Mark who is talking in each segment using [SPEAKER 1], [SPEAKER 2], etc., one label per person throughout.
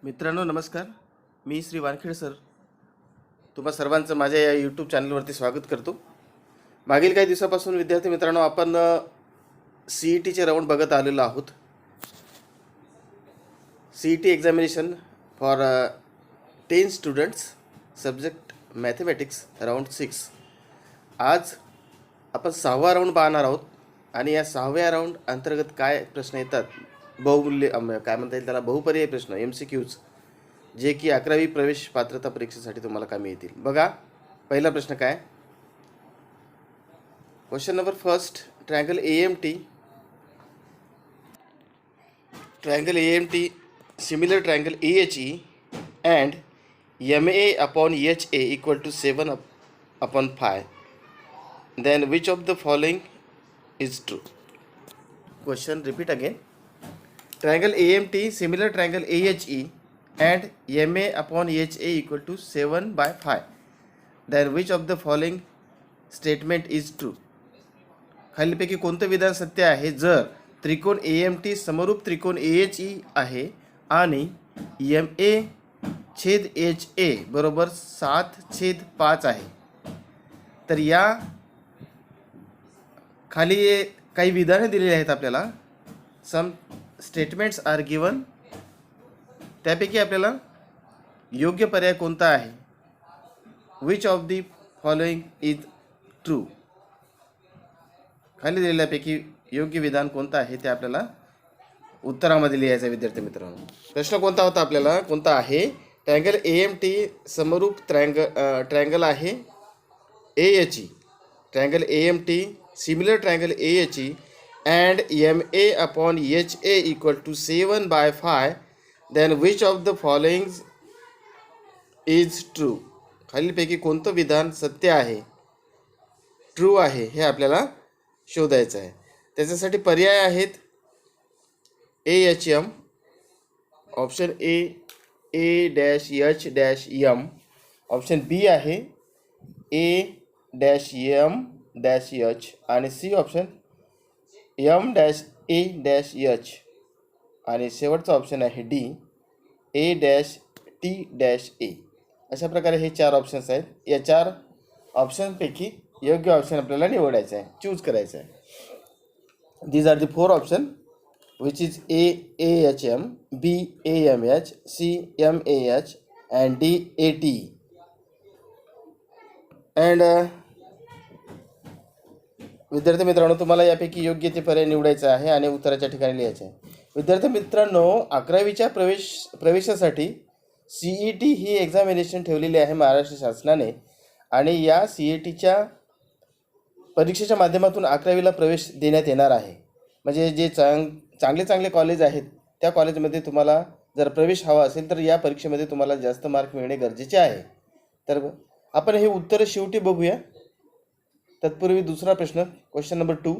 [SPEAKER 1] मित्रांनो नमस्कार. मी श्री वानखेड सर तुम्हा सर्वांचं माझ्या या यूट्यूब चॅनलवरती स्वागत करतो. मागील काही दिवसापासून विद्यार्थी मित्रांनो आपण सी ई टीचे राऊंड बघत आलेलो आहोत. C E T examination for 10 students subject mathematics round 6. आज आपण 6वा राऊंड पाहणार आहोत आणि या 6व्या राऊंड अंतर्गत काय प्रश्न येतात, बहुमूल्य काय म्हणता येईल त्याला, बहुपर्यायी प्रश्न MCQs, जे की 11वी प्रवेश पात्रता परीक्षेसाठी तुम्हाला कामी येतील. बघा पहिला प्रश्न काय. Question number first. Triangle AMT similar triangle AHE and MA upon HA equal to 7 upon 5. Then which of the following is true? Question repeat again. Triangle AMT similar triangle AHE and MA upon HA equal to 7/5. Then which of the following statement is true? खालीलपैकी कोणतं विधान सत्य आहे जर त्रिकोण AMT समरूप त्रिकोण AHE आहे आणि MA छेद HA बरोबर 7/5 आहे. तर या खाली काही विधाने दिलेली आहेत आपल्याला. Some statements are given. त्यापैकी आपल्याला योग्य पर्याय कोणता आहे, which of the following is true, खाली दिलेल्यापैकी योग्य विधान कोणतं आहे ते आपल्याला उत्तरामध्ये लिहायचं. विद्यार्थी मित्रांनो प्रश्न कोणता होता आपल्याला, कोणता आहे. ट्रायंगल AMT समरूप ट्रायंगल आहे AHE. Triangle AMT similar triangle AHE and MA upon HA equal to 7/5. Then which of the following is true? खालीलपैकी कोणतं विधान सत्य आहे, ट्रू आहे, हे आपल्याला शोधायचं आहे. त्याच्यासाठी पर्याय आहेत AHM, option A-H-M, option B आहे A-M-H आणि C ऑप्शन M-A-H आणि शेवटचा ऑप्शन आहे D A-T-A. अशा प्रकारे हे 4 ऑप्शन्स आहेत. या 4 ऑप्शनपैकी योग्य ऑप्शन आपल्याला निवडायचं आहे, चूज करायचं आहे. These are the 4 option which is A-AHM, B A-M-H, C M-A-H and D A-T. And विद्यार्थी मित्रांनो तुम्हाला यापैकी योग्य ते पर्याय निवडायचं आहे आणि उत्तराच्या ठिकाणी लिहायचं आहे. विद्यार्थी मित्रांनो 11वीच्या प्रवेशासाठी CET ही एक्झामिनेशन ठेवलेली आहे महाराष्ट्र शासनाने आणि या CETच्या परीक्षेच्या माध्यमातून 11वीला प्रवेश देण्यात येणार आहे. म्हणजे जे चांगले कॉलेज आहेत त्या कॉलेजमध्ये तुम्हाला जर प्रवेश हवा असेल तर या परीक्षेमध्ये तुम्हाला जास्त मार्क मिळणे गरजेचे आहे. तर आपण हे उत्तर शेवटी बघूया. तत्पूर्वी दुसरा प्रश्न, question number 2.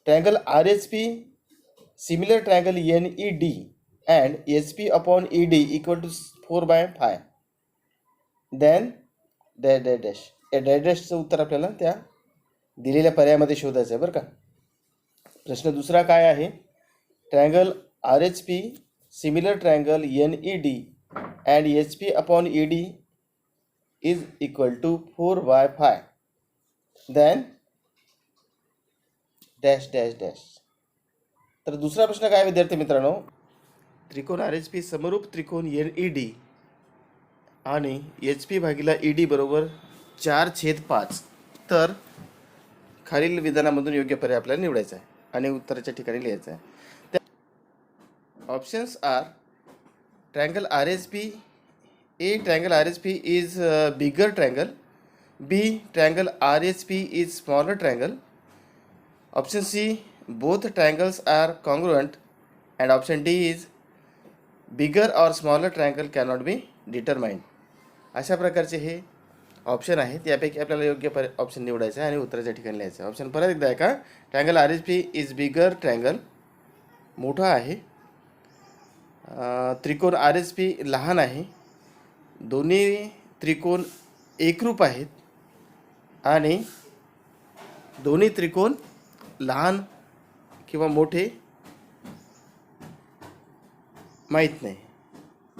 [SPEAKER 1] Triangle RHP similar triangle NED and HP upon ED equal to 4/5. Then dash डॅशचं उत्तर आपल्याला त्या दिलेल्या पर्यायामध्ये शोधायचं आहे बरं का. प्रश्न दुसरा काय आहे. Triangle RHP similar triangle NED and HP upon ED is equal to 4/5. Then dash dash dash. तर दुसरा प्रश्न काय विद्यार्थी मित्रांनो, त्रिकोण RHP समरूप त्रिकोण NED आणि HP भागिला ED बरोबर 4/5. तर खालील विधानामधून योग्य पर्याय आपल्याला निवडायचा आहे आणि उत्तराच्या ठिकाणी लिहायचं आहे. Options are triangle RHP. A triangle RHP is bigger triangle. B triangle RHP is smaller triangle. Option C both triangles are congruent. And option D is bigger or smaller triangle cannot be determined. अशा प्रकारचे हे option आहेत. यापैकी आपल्याला योग्य option निवडायचं आहे आणि उत्तराच्या ठिकाणी लिहायचं आहे. ऑप्शन परत एकदा आहे का. Triangle RHP is bigger triangle, मोठा आहे. त्रिकोण RHP लहान आहे. दोन्ही त्रिकोण एकरूप आहेत आणि दोन्ही त्रिकोण लहान किंवा मोठे माहीत नाही.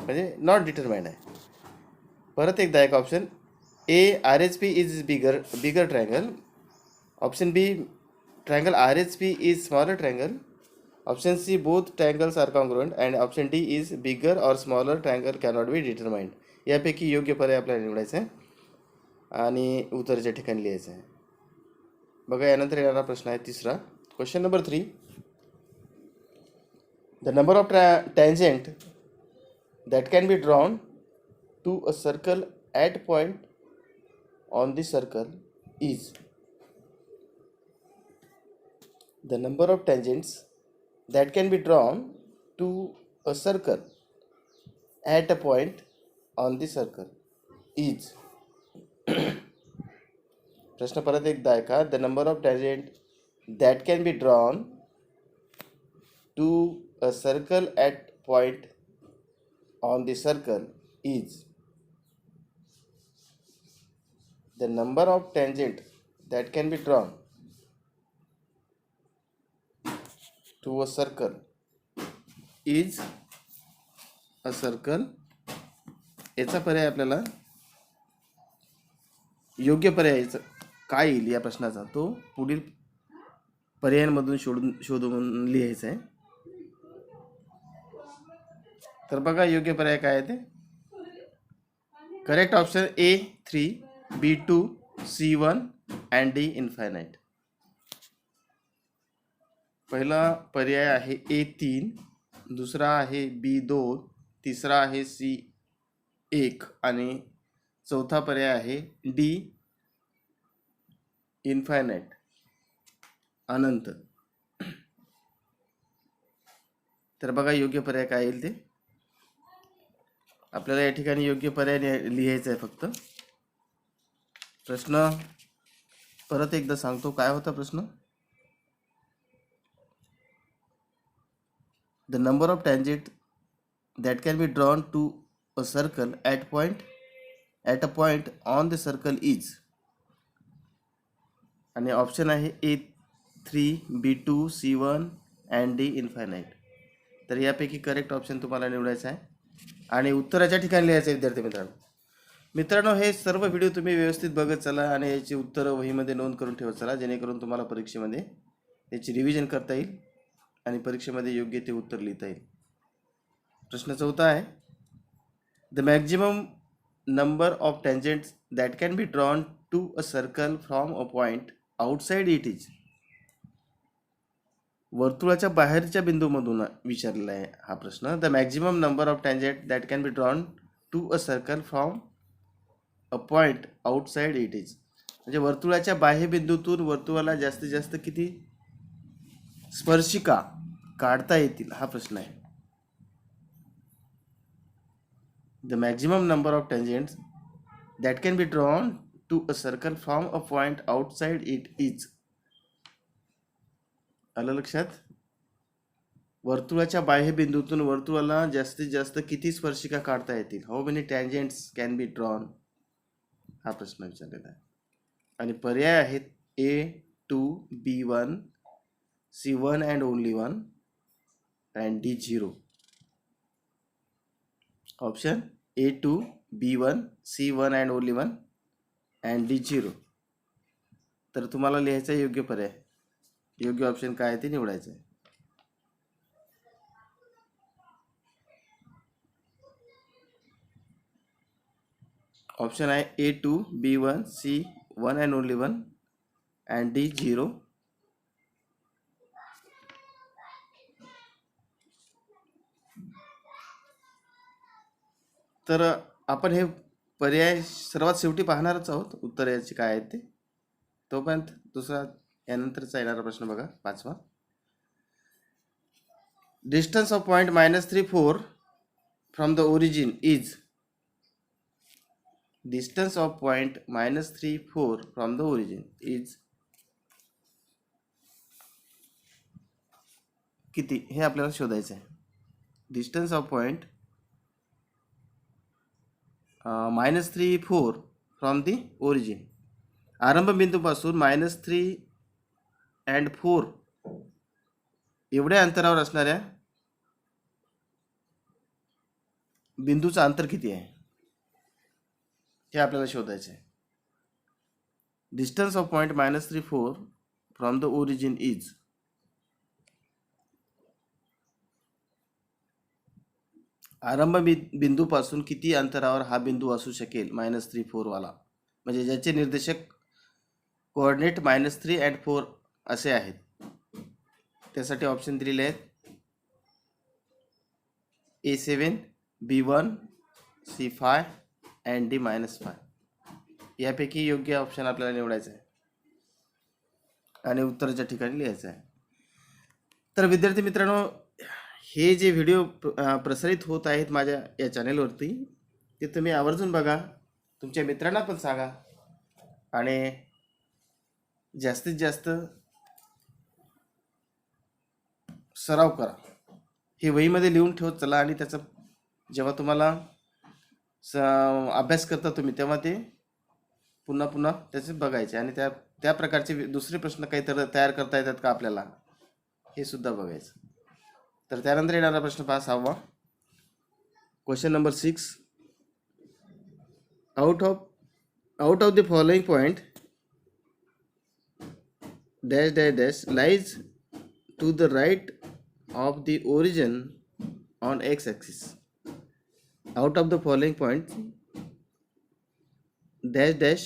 [SPEAKER 1] म्हणजे नॉट डिटरमाइंड आहे. परत एकदा एक option A RHP is bigger triangle, option B triangle RHP is smaller triangle, option C both triangles are congruent and option D is bigger or smaller triangle cannot be determined. यापैकी योग्य पर्याय आपल्याला निवडायचा आहे आणि उत्तराच्या ठिकाणी लिहायचं आहे. बघा यानंतर येणारा प्रश्न आहे तिसरा. Question number 3. The number of tangent that can be drawn to a circle at point on the circle is. The number of tangents that can be drawn to a circle at a point on the circle is. प्रश्न परत एकदा ऐका. The number of tangent that can be drawn to a circle at point on the circle is. The number of tangent that can be drawn to a circle is a circle. याचा पर्याय आपल्याला योग्य पर्यायाचं काय येईल या प्रश्नाचा तो पुढील पर्यायांमधून शोधून लिहायचा आहे. तर बघा योग्य पर्याय काय आहे ते. Correct option A3, B2, C1 and D infinite. पहिला पर्याय आहे A3, दुसरा आहे B2, तिसरा आहे C1 आणि चौथा पर्याय आहे D इन्फायनाईट, अनंत. तर बघा योग्य पर्याय काय येईल ते. आपल्याला या ठिकाणी योग्य पर्याय लिहायचा आहे फक्त. प्रश्न परत एकदा सांगतो काय होता प्रश्न. The number of tangent that can be drawn to a circle at a point on the circle is. आणि ऑप्शन आहे A3, B2, C1 and D infinite. तर यापैकी करेक्ट ऑप्शन तुम्हाला निवडायचा आहे आणि उत्तराच्या ठिकाणी लिहायचं आहे. विद्यार्थी मित्रांनो हे सर्व व्हिडिओ तुम्ही व्यवस्थित बघत चला आणि याची उत्तरं वहीमध्ये नोंद करून ठेवत चला, जेणेकरून तुम्हाला परीक्षेमध्ये याची रिव्हिजन करता येईल आणि परीक्षेमध्ये योग्य ते उत्तर लिहिता येईल. प्रश्न चौथा आहे. The maximum number of tangents that can be drawn to a circle from a point outside it is. वर्तुळाच्या बाहेरच्या बिंदूमधून विचारलेला आहे हा प्रश्न. The maximum number of tangent that can be drawn to a circle from a point outside it is. म्हणजे वर्तुळाच्या बाह्य बिंदूतून वर्तुळाला जास्तीत जास्त किती स्पर्शिका काढता येतील हा प्रश्न आहे. The maximum number of tangents that can be drawn to a circle from a point outside it is. आलं लक्षात. वर्तुळाच्या बाह्य बिंदूतून वर्तुळाला जास्तीत जास्त किती स्पर्शिका काढता येतील. How many tangents can be drawn हा प्रश्न विचारलेला आहे. आणि पर्याय आहेत A2, B1, C1 and only 1 and D 0. Option A2, B1, C1 and only 1 and D 0. तर तुम्हाला लिहायचा योग्य पर्याय, योग्य ऑप्शन काय आहे ते निवडायचं आहे. ऑप्शन आहे A2, B1, C1 and only 1 and D 0. तर आपण हे पर्याय सर्वात शेवटी पाहणारच आहोत उत्तर याचे काय आहेत ते. तोपर्यंत दुसरा यानंतरचा येणारा प्रश्न बघा 5वा. Distance of point -3, 4 from the origin is. Distance of point -3, 4 from the origin is किती हे आपल्याला शोधायचं आहे. Distance of point -3, 4 from the origin. आरंभ बिंदूपासून -3 अँड 4 एवढ्या अंतरावर असणाऱ्या बिंदूचं अंतर किती आहे हे आपल्याला शोधायचं आहे. Distance of point -3 4 from the origin is. आरंभ बिंदूपासून किती अंतरावर हा बिंदू असू शकेल -3 4 वाला, म्हणजे ज्याचे निर्देशक कोऑर्डिनेट -3 and 4 असे आहेत. त्यासाठी ऑप्शन दिलेले आहेत A7, B1, C5 and D-5. यापैकी योग्य ऑप्शन आपल्याला निवडायचा आहे आणि उत्तराच्या ठिकाणी लिहायचं आहे. तर विद्यार्थी मित्रांनो, हे जे व्हिडिओ प्रसारित होत आहेत माझ्या या चॅनेलवरती, ते तुम्ही आवर्जून बघा, तुमच्या मित्रांना पण सांगा आणि जास्तीत जास्त सराव करा. हे वहीमध्ये लिहून ठेवत चला आणि त्याचा जेव्हा तुम्हाला अभ्यास करता तुम्ही तेव्हा ते पुन्हा पुन्हा त्याचे बघायचे आणि त्या प्रकारचे दुसरे प्रश्न काही तयार करता येतात का आपल्याला हे सुद्धा बघायचं. तर त्यानंतर येणारा प्रश्न पहा 6वा. Question number 6. Out of the following point dash dash dash lies to the right of the origin on x-axis. Out of the following points dash dash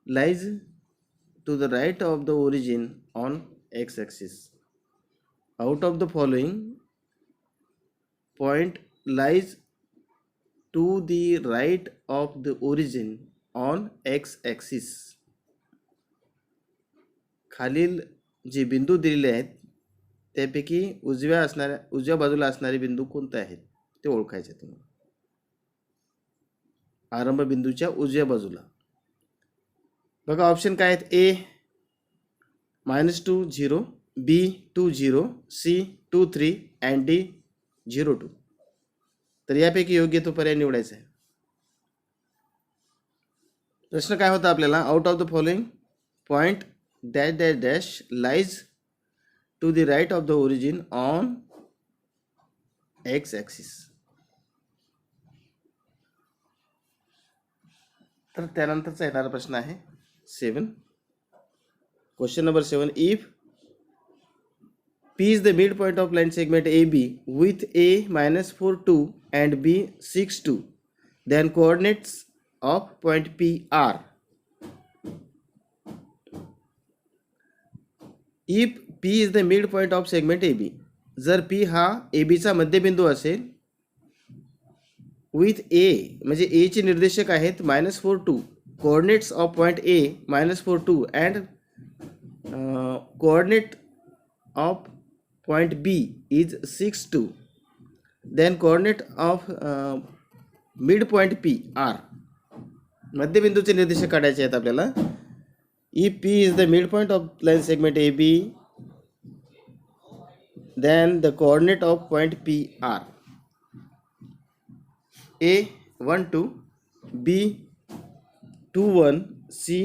[SPEAKER 1] lies to the right of the origin on x-axis. Out of the following point lies to the right of the origin on x-axis. खालील जे बिंदू दिलेले आहेत त्यापैकी उजव्या बाजूला असणारे बिंदू कोणते आहेत ते ओळखायचे तुम्हाला. आरंभ बिंदूच्या उजव्या बाजूला बघा ऑप्शन काय आहेत. A -2 0, B 2 0, C 2 3 and D 0 2. तर यापैकी योग्य तो पर्याय निवडायचा आहे. प्रश्न काय होता आपल्याला, out of the following point dash dash dash lies to the right of the origin on x-axis. तर त्यानंतरचा येणारा प्रश्न आहे 7. Question number 7. If P is the midpoint of line segment AB with A -4 2 and B 6 2, then coordinates of point P are. If P is the midpoint of segment AB, जर P हा AB चा मध्यबिंदू असेल, with A म्हणजे A चे निर्देशक आहेत -4 2, coordinates of point A -4 2 and coordinate of point B is 6 2, then coordinate of midpoint P are. मध्यबिंदूचे निर्देशक काढायचे आहेत आपल्याला. If P is the midpoint of line segment AB, then the coordinate of point P are A 1 2, B 2 1, C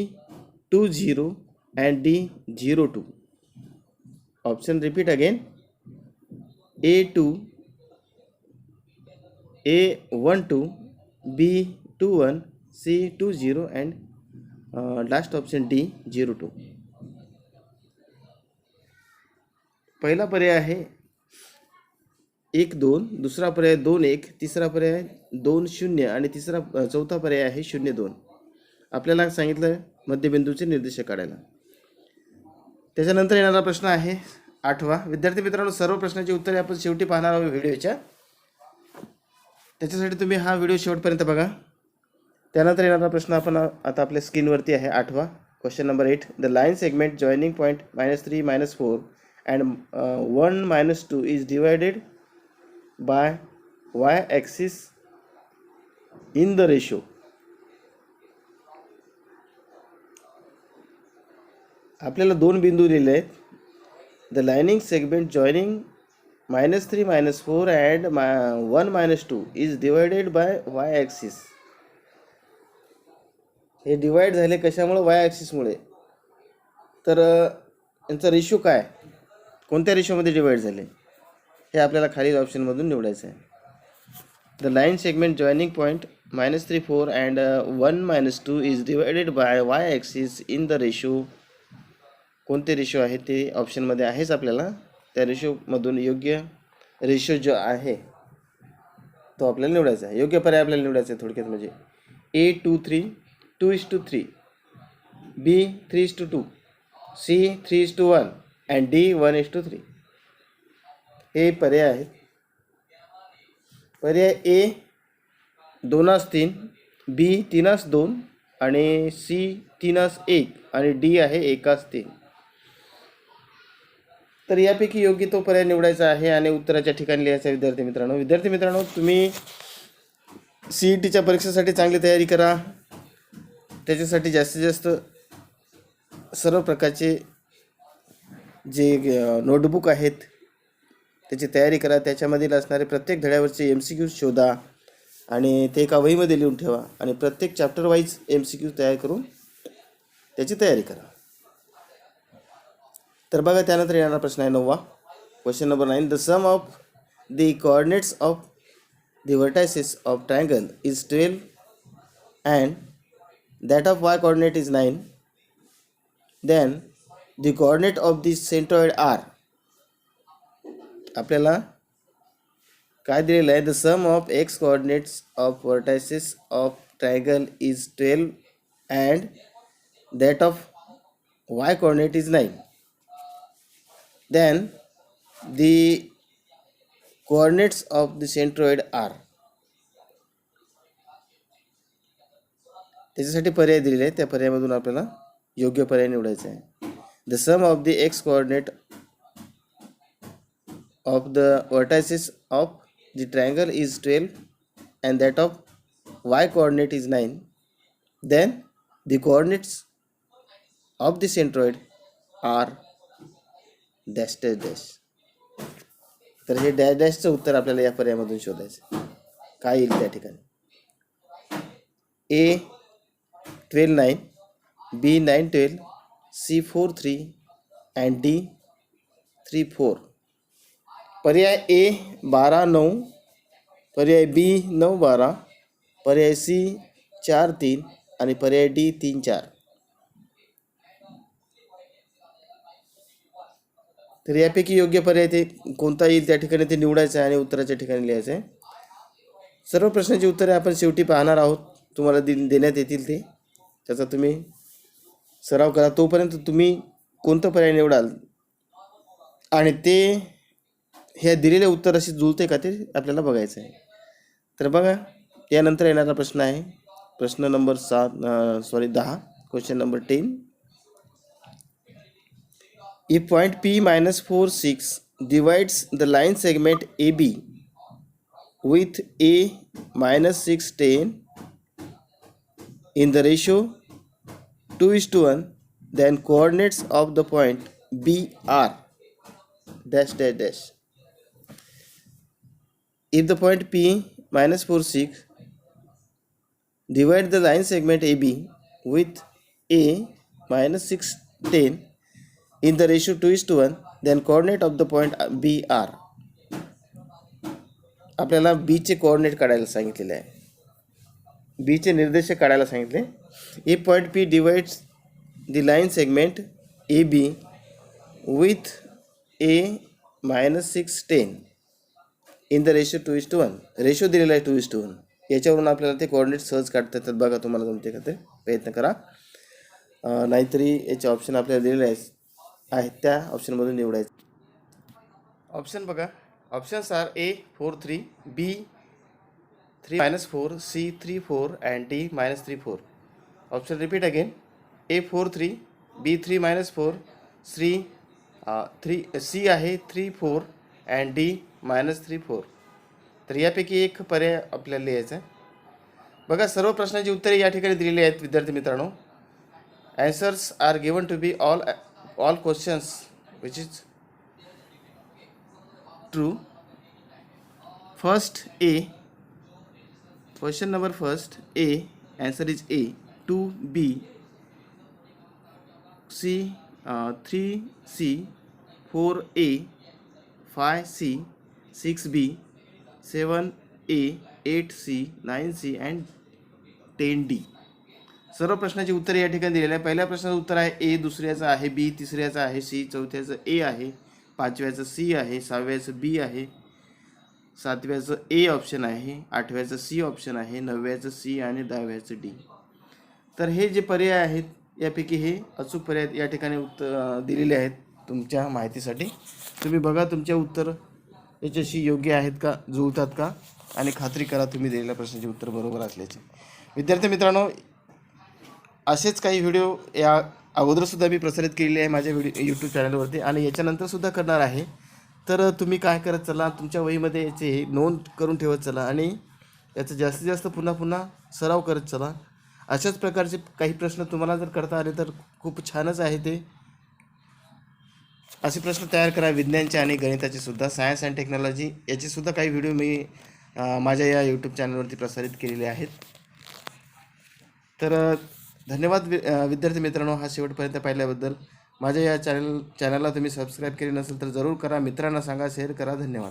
[SPEAKER 1] 2 0 and D 0 2. Option repeat again. A 2, A 1 2, B 2 1, C 2 0 and last option D 0 2. पहिला पर्याय आहे 1 2, दुसरा पर्याय 2 1, तिसरा पर्याय 2 0 आणि चौथा पर्याय आहे 0 2. आपल्याला सांगितलं मध्यबिंदूचे निर्देशक काढायला. त्याच्यानंतर येणारा प्रश्न आहे 8वा. विद्यार्थी मित्रांनो, सर्व प्रश्नांची उत्तरे आपण शेवटी पाहणार आहोत व्हिडिओच्या, त्याच्यासाठी तुम्ही हा व्हिडिओ शेवटपर्यंत बघा. त्यानंतर येणारा प्रश्न आपण आता आपल्या स्क्रीनवरती आहे 8वा. Question number 8. The line segment joining point -3 -4 and 1 -2 is divided by y axis in the ratio. आपल्याला दोन बिंदू दिलेले आहेत. The lining segment joining -3 -4 and 1 -2 is divided by y axis. हे डिवाइड झाले कशामुळे? वाय ॲक्सिसमुळे. तर यांचा रेशो काय, कोणत्या रेशोमध्ये डिवाइड झाले हे आपल्याला खालील ऑप्शनमधून निवडायचं आहे. The line segment joining point -3 4 and 1 -2 is divided by y axis in the ratio. कोणते रेशो आहे ते ऑप्शनमध्ये आहेच आपल्याला. त्या रेशोमधून योग्य रेशो जो आहे तो आपल्याला निवडायचा आहे. योग्य पर्याय आपल्याला निवडायचा आहे थोडक्यात म्हणजे A2:3 2:3 B3:2 C3:1 and D1:3 हे पर्याय आहेत. पर्याय A 2:3 B 3:2 आणि C 3:1 आणि D आहे 1:3. तर यापैकी योग्य तो पर्याय निवडायचा आहे आणि उत्तराच्या ठिकाणी लिहायचा. विद्यार्थी मित्रांनो तुम्ही CETच्या परीक्षेसाठी चांगली तयारी करा. त्याच्यासाठी जास्तीत जास्त सर्व प्रकारचे जे नोटबुक आहेत त्याची तयारी करा. त्याच्यामधील असणारे प्रत्येक धड्यावरचे MCQ शोधा आणि ते एका वहीमध्ये लिहून ठेवा आणि प्रत्येक चॅप्टर वाईज MCQ तयार करून त्याची तयारी करा. तर बघा त्यानंतर येणारा प्रश्न आहे 9वा. Question number 9. The sum of the coordinates of the vertices of triangle is 12 and that of y coordinate is 9. Then the coordinate of the centroid are. आपल्याला काय दिलेलं आहे? The sum of x coordinates of vertices of triangle is 12 and that of y coordinate is 9. Then the coordinates of the centroid are. त्याच्यासाठी पर्याय दिलेले आहे. त्या पर्यायामधून आपल्याला योग्य पर्याय निवडायचा आहे. The sum of the x coordinate of the vertices of the triangle is 12 and that of y coordinate is 9. Then the coordinates of the centroid are dash dash dash. तर हे डॅश डॅशचं उत्तर आपल्याला या पर्यायामधून शोधायचं. काय येईल त्या ठिकाणी? A 12 9 B 9 12 C 4 3 and D 3 4. पर्याय A 12 9, पर्याय B 9 12, पर्याय C 4 3 आणि पर्याय D 3 4. तर यापैकी योग्य पर्याय ते कोणता येईल त्या ठिकाणी ते निवडायचं आहे आणि उत्तराच्या ठिकाणी लिहायचं आहे. सर्व प्रश्नांची उत्तरे आपण शेवटी पाहणार आहोत. तुम्हाला देण्यात येतील ते त्याचा तुम्ही सराव करा. तोपर्यंत तुम्ही कोणतं पर्याय निवडाल आणि ते हे दिलेले उत्तर अशी जुळते का ते आपल्याला बघायचं आहे. तर बघा यानंतर येणारा प्रश्न आहे प्रश्न number 10. Question number 10. If point P -4 6 divides the line segment AB with A -6 10 in the ratio 2:1, then coordinates of the point B are dash dash dash. If the point P -4 6 divide the line segment AB with A -6 10 in the ratio 2:1, then coordinate of the point B are. आपल्याला B चे coordinate काढायला सांगितलेले आहे. B चे निर्देशक काढायला सांगितले. If point P divides the line segment AB with A -6 10 in the ratio 2:1. Ratio दिलेला आहे 2:1. याच्यावरून आपल्याला ते कोऑर्डिनेट सहज काढता येतात. बघा तुम्हाला जमते का ते प्रयत्न करा. नाहीतरी याचे ऑप्शन आपल्याला दिलेले आहेत त्या ऑप्शनमधून निवडायचं. ऑप्शन बघा. Options are A 4 3 B 3 -4 C 3 4 and D -3 4. Option repeat again. A 4 3 B 3 -4 C आहे 3 4 and D -3 4. तर यापैकी एक पर्याय आपल्याला लिहायचा आहे. बघा सर्व प्रश्नांची उत्तरे या ठिकाणी दिलेली आहेत विद्यार्थी मित्रांनो. Answers are given to be all questions which is true. First A, question number first A, answer is A. 2B, C, 3C, 4A, 5C, 6B, 7A, A, 8C, 9C and 10D. सर्व प्रश्नाची उत्तरे या ठिकाणी दिलेली आहे. पहिल्या प्रश्नाचं उत्तर आहे ए, दुसऱ्याचं आहे बी, तिसऱ्याचं आहे सी, चौथ्याचं ए आहे, पाचव्याचं सी आहे, सहाव्याचं बी आहे, सातव्याचं ए ऑप्शन आहे, आठव्याचं सी ऑप्शन आहे, नवव्याचं सी आणि 10व्याचं डी. तर हे जे पर्याय आहेत यापैकी हे अचूक पर्याय या ठिकाणी दिलेले आहेत तुमच्या माहितीसाठी. तुम्ही बघा तुमचे उत्तर याच्याशी योग्य आहेत का, जुळतात का, आणि खात्री करा तुम्ही दिलेल्या प्रश्नाचे उत्तर बरोबर असल्याचे. विद्यार्थी मित्रांनो, असेच काही व्हिडिओ या अगोदरसुद्धा मी प्रसारित केलेले आहे माझ्या यूट्यूब चॅनलवरती आणि याच्यानंतरसुद्धा करणार आहे. तर तुम्ही काय करत चला, तुमच्या वहीमध्ये याचे नोंद करून ठेवत चला आणि याचा जास्तीत जास्त पुन्हा पुन्हा सराव करत चला. अशाच प्रकारचे काही प्रश्न तुम्हाला जर करता आले तर खूप छानच आहे ते. असे प्रश्न तयार करा विज्ञानचे आणि गणिताचे सुद्धा, सायन्स अँड टेक्नॉलॉजी याचेसुद्धा काही व्हिडिओ मी माझ्या या यूट्यूब चॅनलवरती प्रसारित केलेले आहेत. तर धन्यवाद विद्यार्थी मित्रांनो, हा शेवटपर्यंत पाहिल्याबद्दल. माझ्या या चॅनलला तुम्ही सबस्क्राईब केले नसेल तर जरूर करा, मित्रांना सांगा, शेअर करा. धन्यवाद.